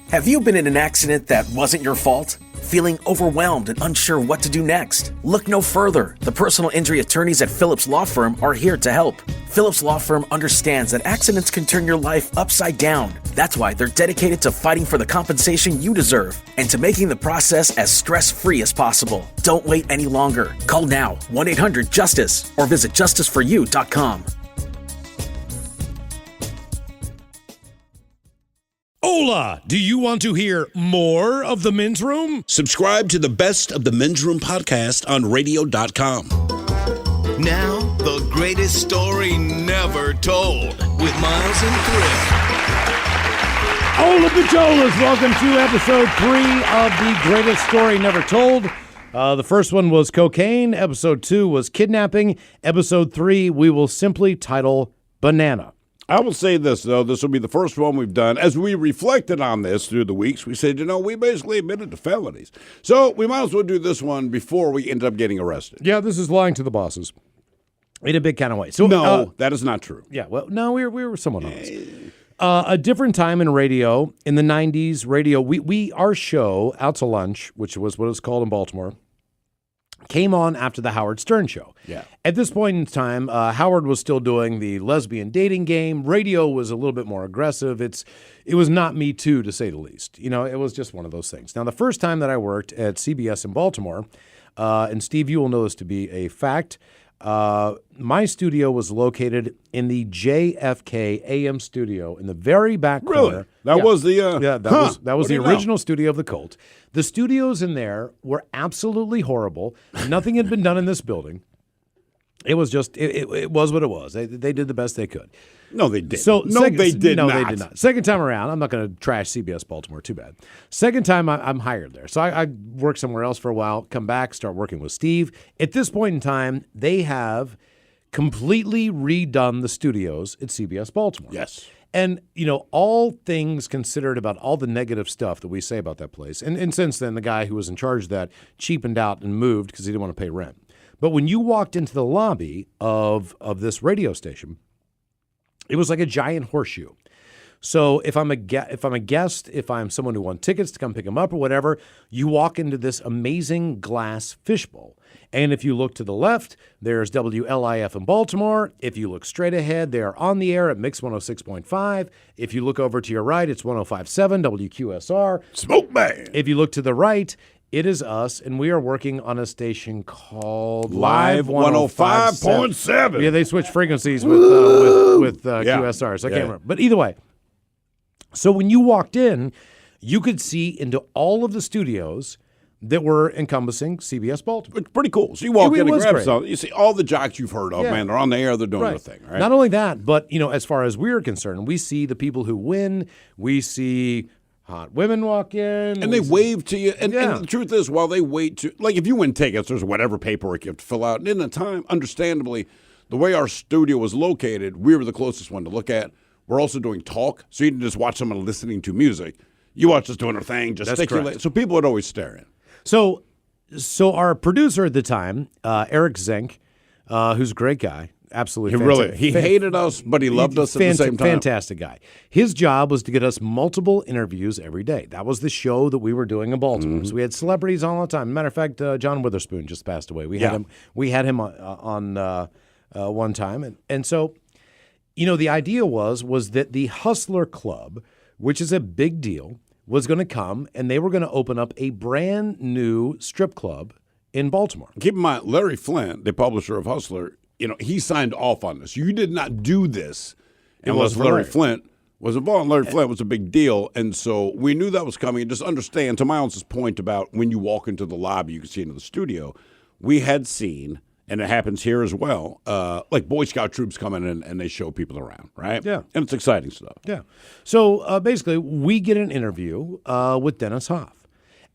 Have you been in an accident that wasn't your fault? Feeling overwhelmed and unsure what to do next? Look no further. The personal injury attorneys at Phillips Law Firm are here to help. Phillips Law Firm understands that accidents can turn your life upside down. That's why they're dedicated to fighting for the compensation you deserve and to making the process as stress-free as possible. Don't wait any longer. Call now, 1-800-JUSTICE, or visit justiceforyou.com. Hola! Do you want to hear more of The Men's Room? Subscribe to the Best of the Men's Room podcast on radio.com. Now, the greatest story never told with Miles and Thrill. Hola, Pacholas! Welcome to episode 3 of The Greatest Story Never Told. The first one was cocaine. Episode 2 was kidnapping. Episode 3 we will simply title Banana. I will say this, though. This will be the first one we've done. As we reflected on this through the weeks, we said, we basically admitted to felonies. So we might as well do this one before we end up getting arrested. Yeah, this is lying to the bosses in a big kind of way. So no, that is not true. Yeah, well, no, we were somewhat honest. A different time in radio, in the 90s, radio, our show, Out to Lunch, which was what it's called in Baltimore, came on after the Howard Stern show. Yeah. At this point in time, Howard was still doing the lesbian dating game. Radio was a little bit more aggressive. It was not Me Too, to say the least. It was just one of those things. Now, the first time that I worked at CBS in Baltimore, and Steve, you will know this to be a fact, my studio was located in the JFK AM studio in the very back corner. That was the that was the original studio of the cult. The studios in there were absolutely horrible. Nothing had been done in this building. It was just it was what it was. They did the best they could. No, they did. They did not. Second time around, I'm not going to trash CBS Baltimore. Too bad. Second time, I'm hired there. So I work somewhere else for a while, come back, start working with Steve. At this point in time, they have completely redone the studios at CBS Baltimore. Yes. And, all things considered about all the negative stuff that we say about that place. And since then, the guy who was in charge of that cheapened out and moved because he didn't want to pay rent. But when you walked into the lobby of this radio station, it was like a giant horseshoe. So if I'm a guest, if I'm someone who wants tickets to come pick them up or whatever, you walk into this amazing glass fishbowl. And if you look to the left, there's WLIF in Baltimore. If you look straight ahead, they're on the air at Mix 106.5. If you look over to your right, it's 105.7 WQSR. Smoke Man. If you look to the right, it is us, and we are working on a station called Live 105.7. Yeah, they switch frequencies with QSR, so I can't remember. But either way, so when you walked in, you could see into all of the studios that were encompassing CBS Baltimore. It's pretty cool. So you walk in and grab something. You see all the jocks you've heard of, man. They're on the air. They're doing their thing, right? Not only that, but, as far as we're concerned, we see the people who win. We see hot women walk in. And they wave to you. And the truth is, while they wait to, like if you win tickets, there's whatever paperwork you have to fill out. And in the time, understandably, the way our studio was located, we were the closest one to look at. We're also doing talk. So you didn't just watch someone listening to music. You watch us doing our thing, gesticulate. So people would always stare in. So our producer at the time, Eric Zink, who's a great guy. Absolutely. He hated us, but he loved us at the same time. Fantastic guy. His job was to get us multiple interviews every day. That was the show that we were doing in Baltimore. So we had celebrities all the time. Matter of fact, John Witherspoon just passed away. We had him on one time. And so, the idea was that the Hustler Club, which is a big deal, was going to come, and they were going to open up a brand new strip club in Baltimore. Keep in mind, Larry Flint, the publisher of Hustler, he signed off on this. You did not do this unless Larry Flint was involved. Larry Flint was a big deal, and so we knew that was coming. And just understand, to Miles' point about when you walk into the lobby, you can see into the studio, we had seen, and it happens here as well, like Boy Scout troops come in and they show people around, right? Yeah. And it's exciting stuff. Yeah. So basically, we get an interview with Dennis Hoff.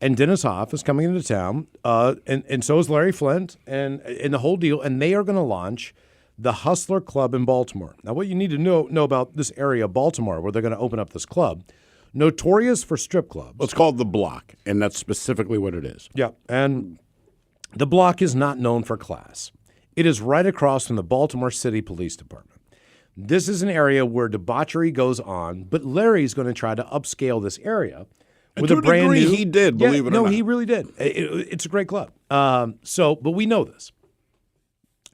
And Dennis Hoff is coming into town, and so is Larry Flint, and the whole deal. And they are going to launch the Hustler Club in Baltimore. Now, what you need to know about this area of Baltimore where they're going to open up this club, notorious for strip clubs. Well, it's called The Block, and that's specifically what it is. Yeah, and the Block is not known for class. It is right across from the Baltimore City Police Department. This is an area where debauchery goes on, but Larry's going to try to upscale this area with to a a brand degree, new. he did, believe it or no, not. he really did. It's a great club. But we know this.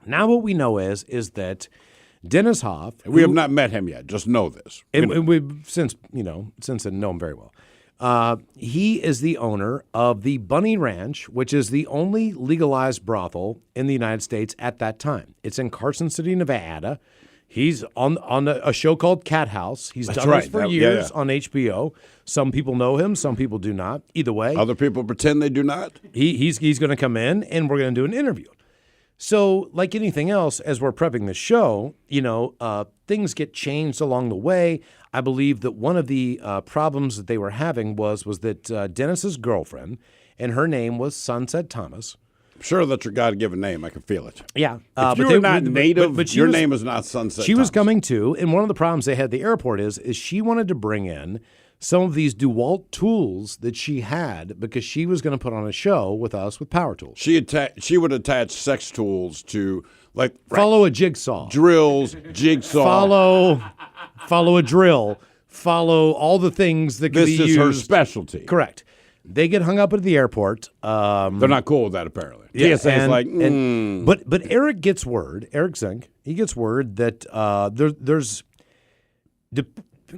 Now what we know is that Dennis Hoff. We have not met him yet. Just know this. And we've since then know him very well. He is the owner of the Bunny Ranch, which is the only legalized brothel in the United States at that time. It's in Carson City, Nevada. He's on a show called Cat House. He's done this for years on HBO. Some people know him, some people do not. Either way, other people pretend they do not. He's going to come in, and we're going to do an interview. So, like anything else, as we're prepping the show, things get changed along the way. I believe that one of the problems that they were having was that Dennis's girlfriend, and her name was Sunset Thomas. I'm sure that's your God-given name. I can feel it. Yeah. If you're not native, but your name is not Sunset She Thomas. was coming too, and one of the problems they had at the airport is she wanted to bring in some of these DeWalt tools that she had because she was going to put on a show with us with power tools. She would attach sex tools to follow a jigsaw, drills, jigsaw. Follow a drill, follow all the things that can be used. This is her specialty. Correct. They get hung up at the airport. They're not cool with that, apparently. Yeah, TSA is like, But Eric gets word, Eric Zink, he gets word that there's,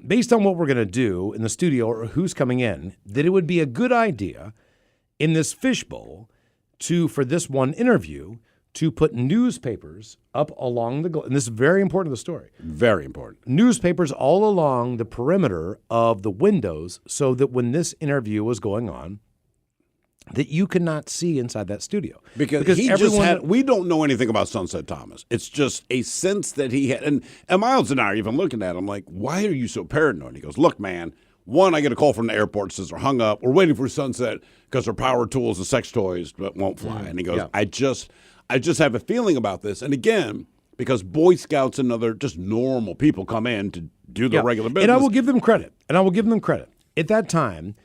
based on what we're going to do in the studio or who's coming in, that it would be a good idea in this fishbowl for this one interview, to put newspapers up along the, and this is very important to the story. Very important. Newspapers all along the perimeter of the windows so that when this interview was going on, that you could not see inside that studio. Because he just had, we don't know anything about Sunset Thomas. It's just a sense that he had. And Miles and I are even looking at him like, why are you so paranoid? He goes, look, man, one, I get a call from the airport, says they're hung up. We're waiting for Sunset because their power tools and sex toys won't fly. And he goes, I just have a feeling about this. And again, because Boy Scouts and other just normal people come in to do their regular business. And I will give them credit. At that time,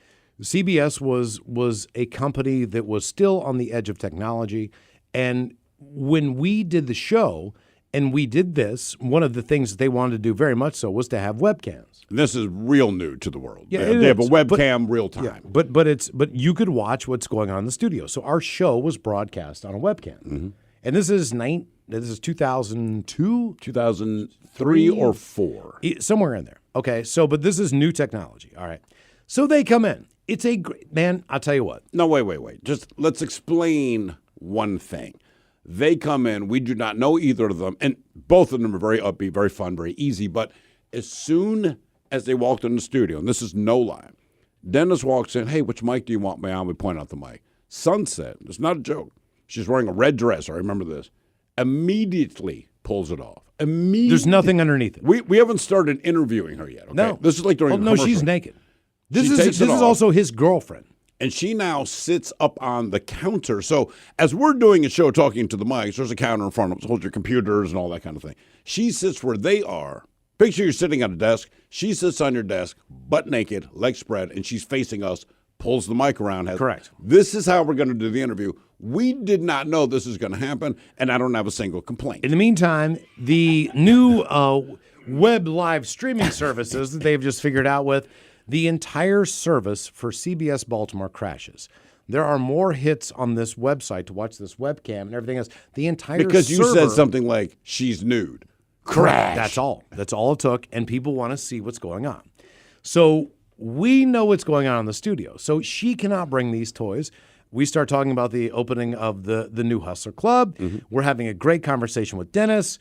CBS was a company that was still on the edge of technology. And when we did the show and we did this, one of the things that they wanted to do very much so was to have webcams. And this is real new to the world. Yeah, they have a webcam real time. Yeah, but you could watch what's going on in the studio. So our show was broadcast on a webcam. Mm-hmm. And this is 2002, 2003 or 4. Somewhere in there. Okay. So but this is new technology. All right. So they come in. It's a great, man, I'll tell you what. No, wait. Just let's explain one thing. They come in, we do not know either of them, and both of them are very upbeat, very fun, very easy, but as soon as they walked in the studio, and this is no lie, Dennis walks in, hey, which mic do you want me on? We point out the mic. Sunset, it's not a joke. She's wearing a red dress, I remember this, immediately pulls it off. Immediately. There's nothing underneath it. We haven't started interviewing her yet, okay? No. This is like during a no, commercial. she's naked. This is also his girlfriend. And she now sits up on the counter. So as we're doing a show talking to the mics, there's a counter in front of us, hold your computers and all that kind of thing. She sits where they are. Picture you're sitting at a desk. She sits on your desk, butt naked, legs spread, and she's facing us, pulls the mic around. Correct. This is how we're going to do the interview. We did not know this is going to happen, and I don't have a single complaint. In the meantime, the new web live streaming services that they've just figured out with, the entire service for CBS Baltimore crashes. There are more hits on this website to watch this webcam and everything else. The entire because you server, said something like, she's nude. Correct. That's all. That's all it took, and people want to see what's going on. So we know what's going on in the studio. So she cannot bring these toys. We start talking about the opening of the new Hustler Club. Mm-hmm. We're having a great conversation with Dennis.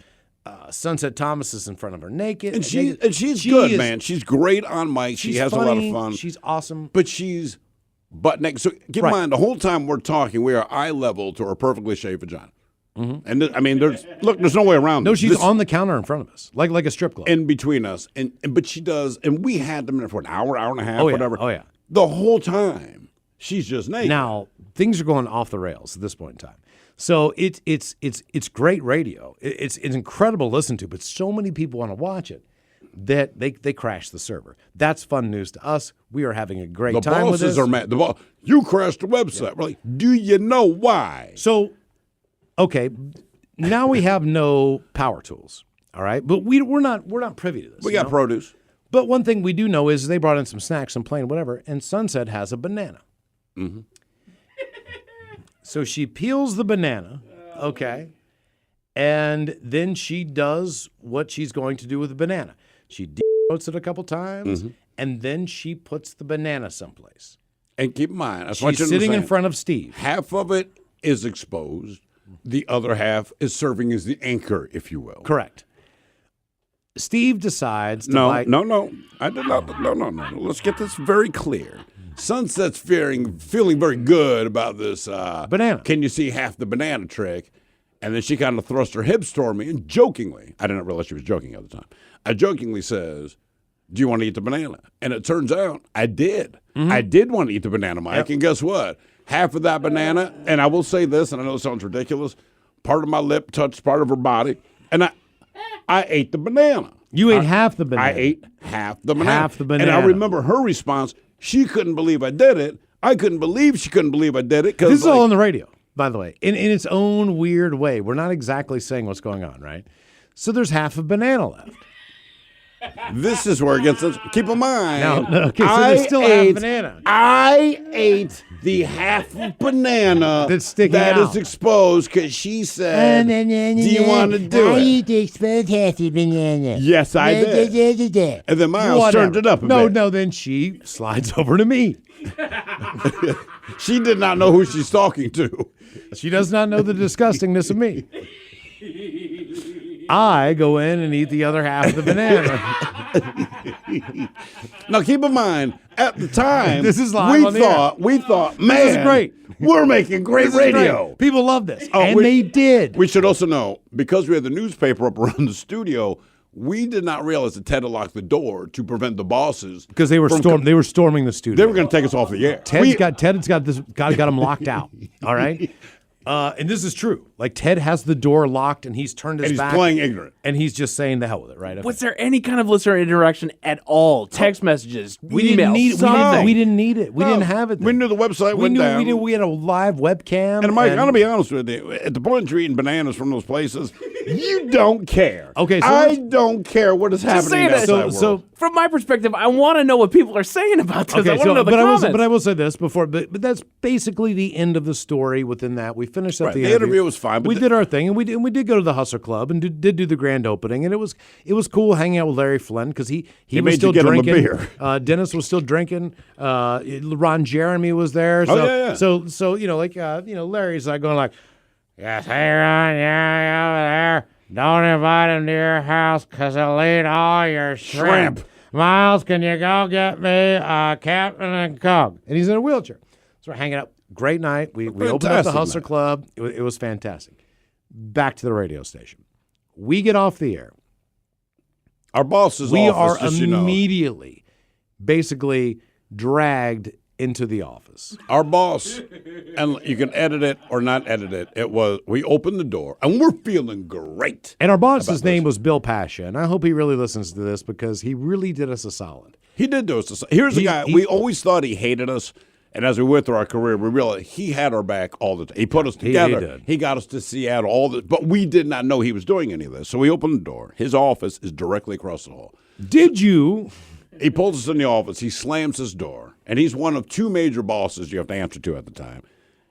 Sunset Thomas is in front of her naked. And she's good, man. She's great on mic. She has funny, a lot of fun. She's awesome. But she's butt naked. So keep in mind, the whole time we're talking, we are eye level to her perfectly shaved vagina. Mm-hmm. And there's no way around it. No, she's on the counter in front of us, like a strip club. In between us. But she does, and we had them in there for an hour and a half, whatever. Oh, yeah. The whole time, she's just naked. Now, things are going off the rails at this point in time. So it's great radio. It's incredible to listen to, but so many people want to watch it that they crash the server. That's fun news to us. We are having a great time with this. The bosses are mad. You crashed the website. Yeah. We're like, do you know why? So, okay, now we have no power tools. All right, but we're not privy to this. We got produce. But one thing we do know is they brought in some snacks, some plain whatever, and Sunset has a banana. Mm-hmm. So she peels the banana, okay, and then she does what she's going to do with the banana. She decoats it a couple times, and then she puts the banana someplace. And keep in mind, she's sitting in front of Steve. Half of it is exposed. The other half is serving as the anchor, if you will. Correct. Steve decides to No. I did not. No. Let's get this very clear. Sunset's feeling very good about this banana. Can you see half the banana trick? And then she kind of thrusts her hips toward me and jokingly, I didn't realize she was joking at the time, I jokingly says, do you want to eat the banana? And it turns out I did. I did want to eat the banana, Mike. Yep. And guess what? Half of that banana, and I will say this, and I know it sounds ridiculous, part of my lip touched part of her body, and I ate the banana. You ate half the banana. I ate half the banana. Half the banana. And I remember her response, she couldn't believe I did it. I couldn't believe she couldn't believe I did it. This is all on the radio, by the way, in its own weird way. We're not exactly saying what's going on, right? So there's half a banana left. This is where it gets us. Keep in mind. No, okay, so there's still half banana. I ate the half of banana that's sticking that out. is exposed because she said, do you want to do I it? eat the exposed half the banana. Yes, I did. And then Miles turned it up a bit. No, then she slides over to me. She did not know who she's talking to. She does not know the disgustingness of me. I go in and eat the other half of the banana. Now, keep in mind, at the time, This is live on the air. we thought, man, This is great. We're making great This is radio. great. People love this, Oh, and they did. We should also know, because we had the newspaper up around the studio, we did not realize that Ted had locked the door to prevent the bosses Because they were from storming the studio. They were going to take us off the air. Ted's got him locked out. All right. And this is true. Like, Ted has the door locked, and he's turned his back. And he's playing ignorant. And he's just saying the hell with it, right? Okay. Was there any kind of listener interaction at all? Text messages, We emails, didn't need it. something? We didn't need it. We No. didn't have it then. We knew the website went down. We had a live webcam. And Mike, I'm going to be honest with you. At the point you're eating bananas from those places, you don't care. Okay, so I don't care what is happening saying that. outside world. From my perspective, I want to know what people are saying about this. I want to know the comments. But I will say this before. But that's basically the end of the story. Within that, we finished up Right, the the interview was fine, but we did our thing, and we did go to the Hustler Club and did do the grand opening, and it was cool hanging out with Larry Flynn because he was made still you get him a drinking. beer. Dennis was still drinking. Ron Jeremy was there. So, yeah. So Larry's like going like, yes, hey Ron, yeah, over there. Don't invite him to your house because he'll eat all your shrimp. Miles, can you go get me a Captain and Coke? And he's in a wheelchair. So we're hanging out. Great night. We opened up the Fantastic Hustler night. Club. It was fantastic. Back to the radio station. We get off the air. Our boss's We office, are just, you know. immediately basically dragged into the office. Our boss, and you can edit it or not edit it, we opened the door, and we're feeling great. And our boss's about name this. was Bill Pasha, and I hope he really listens to this because he really did us a solid. He did do us. Here's a guy, we always thought he hated us, and as we went through our career, we realized he had our back all the time. He put us together. did. He got us to Seattle, all this, but we did not know he was doing any of this. So we opened the door. His office is directly across the hall. Did you? He pulls us in the office. He slams his door. And he's one of two major bosses you have to answer to at the time.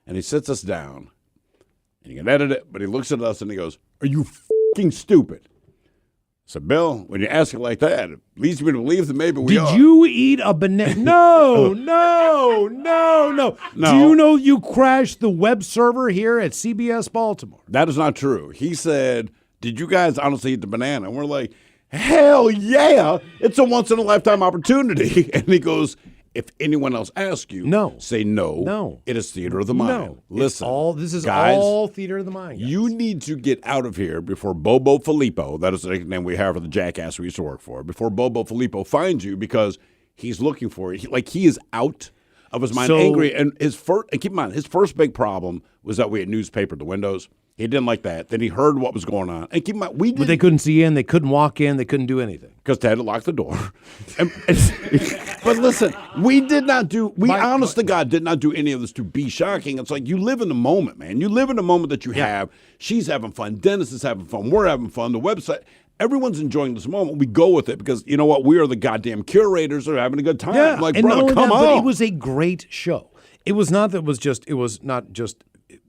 And he sits us down. And you can edit it, but he looks at us and he goes, "Are you fucking stupid?" I said, "Bill, when you ask it like that, it leads me to believe that maybe we are." Did you eat a banana? No. Do you know you crashed the web server here at CBS Baltimore? That is not true. He said, "Did you guys honestly eat the banana?" And we're like, "Hell yeah. It's a once-in-a-lifetime opportunity." And he goes, "If anyone else asks you, No. say no. No. It is theater of the mind." No. Listen, This is guys, all theater of the mind. Guys. you need to get out of here before Bobo Filippo, that is the nickname we have for the jackass we used to work for, before Bobo Filippo finds you because he's looking for you. He is out of his mind, So- angry. And keep in mind, his first big problem was that we had newspaper the windows. He didn't like that. Then he heard what was going on. And keep in mind, we But didn't. they couldn't see in. They couldn't walk in. They couldn't do anything. Because Ted had locked the door. But listen, honest to God, did not do any of this to be shocking. It's like you live in the moment, man. You live in the moment that you have. She's having fun. Dennis is having fun. We're having fun. The website. everyone's enjoying this moment. We go with it because you know what? We are the goddamn curators. They're having a good time. Yeah, Like, and not brother, only come that, on. but it was a great show. It was not that it was not just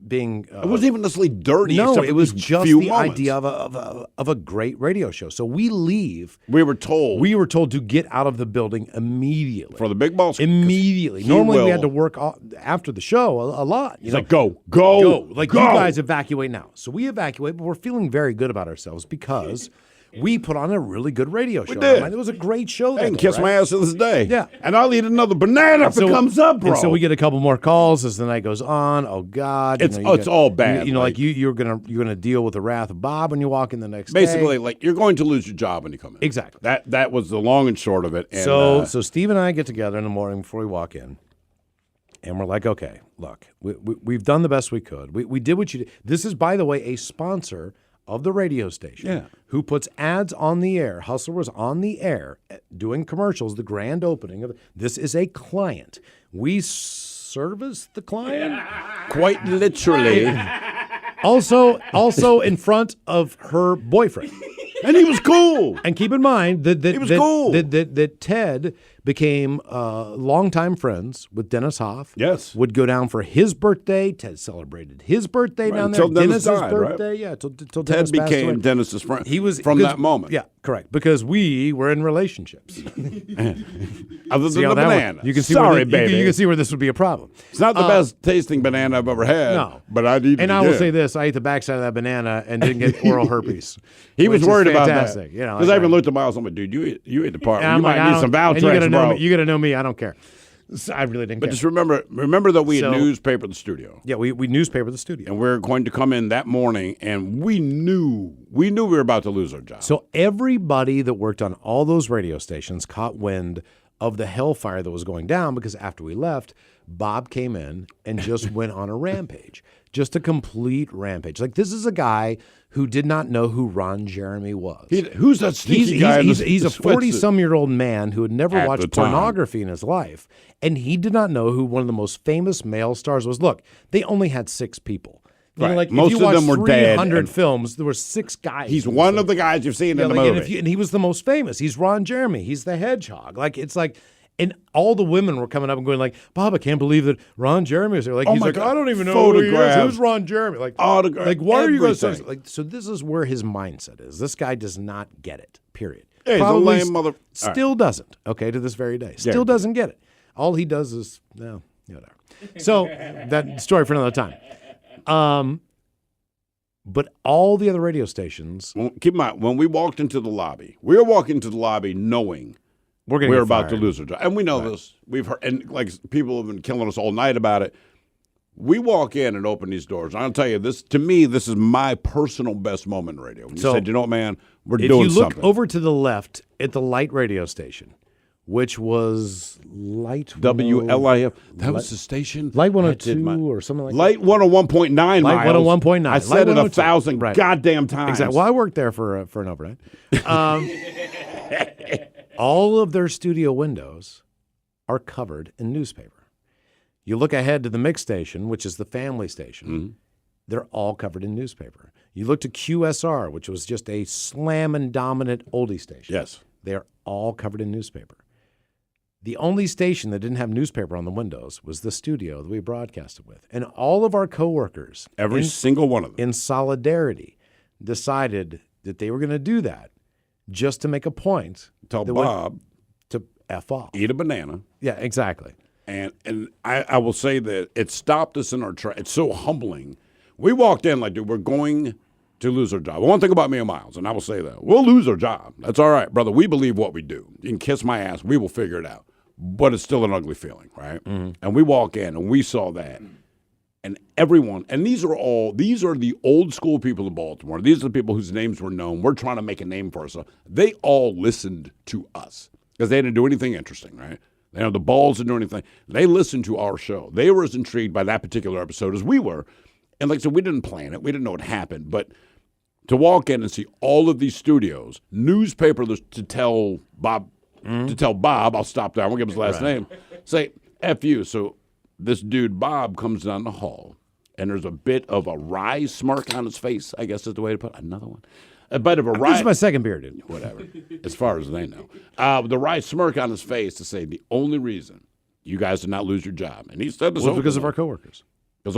being. It wasn't even necessarily dirty. No, except it for was these just few the moments. idea of a great radio show. So we leave. We were told to get out of the building immediately. for the big balls. Immediately. he Normally we will- had to work after the show a lot. He's like, go. Like, you guys evacuate now. So we evacuate, but we're feeling very good about ourselves because we put on a really good radio show. did. It was a great show. I can kiss my ass to this day. Yeah. And I'll eat another banana if it comes up, bro. And so we get a couple more calls as the night goes on. Oh God, It's all bad, like you're gonna deal with the wrath of Bob when you walk in the next Basically, day. like, you're going to lose your job when you come in. Exactly. That was the long and short of it. And, So Steve and I get together in the morning before we walk in, and we're like, okay, look, we've done the best we could. We did what you did. This is, by the way, a sponsor of the radio station who puts ads on the air. Hustler was on the air doing commercials, the grand opening of this is a client. We service the client. quite literally. Also in front of her boyfriend. And he was cool. And keep in mind that He was cool. that Ted became longtime friends with Dennis Hoff. Yes. Would go down for his birthday. Ted celebrated his birthday down there. until Dennis Dennis's died, right? birthday. Yeah, till Ted Dennis passed away. became Dennis's friend. He was from because- that moment. Yeah, correct. Because we were in relationships. Other See than how the that banana. You can see Sorry, where baby. you can see where this would be a problem. It's not the best tasting banana I've ever had. No. But I need. And I will say this: I ate the backside of that banana and didn't get oral herpes. He was which is worried about that. fantastic. You know, Because I even looked at Miles. I'm like, dude, you ate the part. And You I'm like, might need some and Valtrex, bro. You got to know me. I don't care. So I really didn't But care. just remember that we had So- newspaper the studio. Yeah, we newspaper the studio. And we are going to come in that morning, and we knew we were about to lose our job. So everybody that worked on all those radio stations caught wind of the hellfire that was going down because after we left, Bob came in and just went on a rampage. Just a complete rampage. Like, this is a guy who did not know who Ron Jeremy was. Who's that sneaky guy? He's a 40-some-year-old man who had never At the watched time. pornography in his life, and he did not know who one of the most famous male stars was. Look, they only had 6 people. You know, Right. like, Most if you of them watch were dead, 300 and- films, there were 6 guys. He's in the one film. of the guys you've seen in the like, movie. and he was the most famous. He's Ron Jeremy. He's the hedgehog. Like, it's like, and all the women were coming up and going like, Bob, I can't believe that Ron Jeremy is there. Like, Oh he's my like, God. I don't even know who he is. Photographs. Who's Ron Jeremy? Like, Autograph, like, why are you guys everything. like? So this is where his mindset is. This guy does not get it. Period. Yeah, he's a Probably lame mother- Still doesn't. Okay, to this very day, still Yeah. doesn't get it. All he does is whatever. So that story for another time. But all the other radio stations, Well, keep in mind, when we walked into the lobby, we were walking into the lobby knowing we're going we're to about to lose our job. And we know this. We've heard, and like people have been killing us all night about it. We walk in and open these doors. And I'll tell you, this to me, this is my personal best moment in radio. When you So, said, you know what, man, we're If doing you look something. over to the left at the light radio station, which was Light WLIF. That was the station. Light I did 102 or something like Light 101.9 Light miles. 101.9. I said Light it 102. 1,000 Right. goddamn times. Exactly. Well, I worked there for an overnight. All of their studio windows are covered in newspaper. You look ahead to the mix station, which is the family station. Mm-hmm. They're all covered in newspaper. You look to QSR, which was just a slam and dominant oldie station. Yes. They're all covered in newspaper. The only station that didn't have newspaper on the windows was the studio that we broadcasted with. And all of our coworkers, Every single one of them. in solidarity, decided that they were going to do that just to make a point. Tell that Bob, to F off. eat a banana. Yeah, exactly. And I will say that it stopped us in our track. It's so humbling. We walked in like, dude, we're going to lose our job. One thing about me and Miles, and I will say that, we'll lose our job. That's all right, brother. We believe what we do. You can kiss my ass. We will figure it out. But it's still an ugly feeling, right? Mm-hmm. And we walk in, and we saw that. And everyone, and these are the old school people of Baltimore. These are the people whose names were known. We're trying to make a name for ourselves. They all listened to us because they didn't do anything interesting, right? They had the balls to do anything. They listened to our show. They were as intrigued by that particular episode as we were. And like I said, we didn't plan it. We didn't know what happened. But to walk in and see all of these studios, newspaper to tell Bob, I'll stop there. I won't give his last name. Say, F you. So this dude, Bob, comes down the hall, and there's a bit of a wry smirk on his face, I guess is the way to put it. Another one. a bit of a This wry, is my second beer, dude. whatever, as far as they know. The wry smirk on his face to say the only reason you guys did not lose your job, and he said this Was because of openly. our coworkers. Because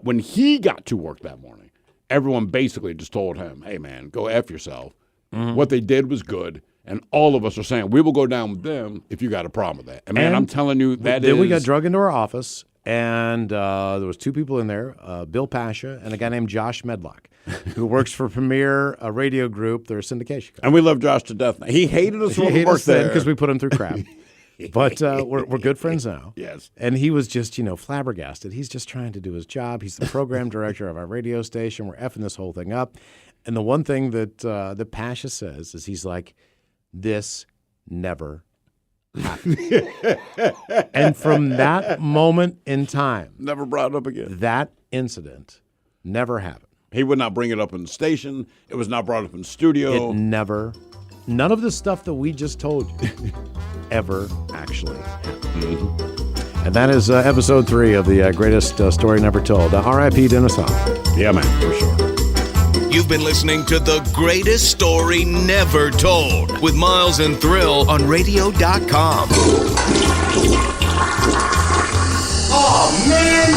when he got to work that morning, everyone basically just told him, "Hey, man, go F yourself." What they did was good, and all of us are saying we will go down with them if you got a problem with that. And man, And I'm telling you, Then we got drug into our office, and there was two people in there, Bill Pasha and a guy named Josh Medlock, who works for Premier Radio Group. They're a syndication company. And we love Josh to death. He hated us He when we hated worked us then there because we put him through crap. But we're good friends now. Yes. And he was just, flabbergasted. He's just trying to do his job. He's the program director of our radio station. We're effing this whole thing up. And the one thing that Pasha says is he's like, this never happened. And from that moment in time, never brought it up again. that incident never happened. He would not bring it up in the station. It was not brought up in the studio. None of the stuff that we just told you ever actually happened. And that is episode 3 of the greatest story never told. R.I.P. Dennis Hoff. Yeah, man, for sure. You've been listening to The Greatest Story Never Told with Miles and Thrill on radio.com. Oh, man!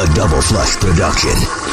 A Double Flush production.